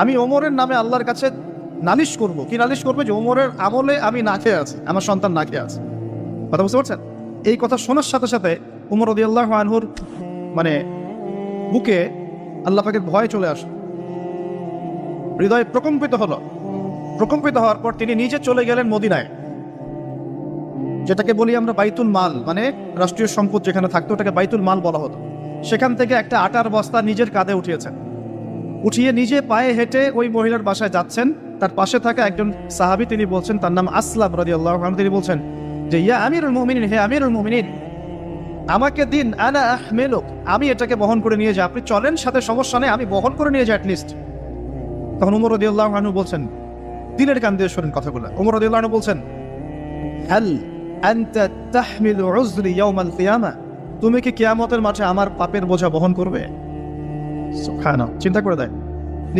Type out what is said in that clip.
আমি ওমরের নামে আল্লাহর কাছে নালিশ করব। কি নালিশ করবে? যে ওমরের আমলে আমি না খেয়ে আছি, আমার সন্তান না খেয়ে আছে। কথা বুঝতে পারছেন? এই কথা শোনার সাথে সাথে উমর রাদিয়াল্লাহু আনহুর মানে বুকে আল্লাহ পাকের ভয় চলে আসে, হৃদয় প্রকম্পিত হলো। প্রকম্পিত হওয়ার পর তিনি নিজে চলে গেলেন মদিনায়, যেটাকে বলি আমরা বাইতুল মাল, মানে রাষ্ট্রীয় সম্পদ যেখানে থাকতো ওটাকে বাইতুল মাল বলা হতো। সেখান থেকে একটা আটার বস্তা নিজের কাঁধে উঠিয়েছেন, উঠিয়ে নিজে পায়ে হেঁটে ওই মহিলার বাসায় যাচ্ছেন। তার পাশে থাকা একজন সাহাবী, তিনি বলছেন, তার নাম আসলাম রাদিয়াল্লাহু আনহু, তিনি বলছেন যে ইয়া আমিরুল মুমিনিন, হে আমিরুল মুমিনিন, আমাকে দিন, আনা আহমিলুক, আমি এটাকে বহন করে নিয়ে যাই, আপনি চলেন সাথে, সমস্যা নেই, আমি বহন করে নিয়ে যাই অ্যাটলিস্ট। তখন উমর রাদিয়াল্লাহু আনহু বলছেন, দিলের কান দিয়ে শোনেন কথাগুলো, উমর রাদিয়াল্লাহু আনহু বলছেন, হাল আনতা তাহমিলু উযরি ইয়াউমাল কিয়ামা, তুমি কি কিয়ামতের মাঠে আমার পাপের বোঝা বহন করবে? সুবহানাল্লাহ, চিন্তা করে দেয়।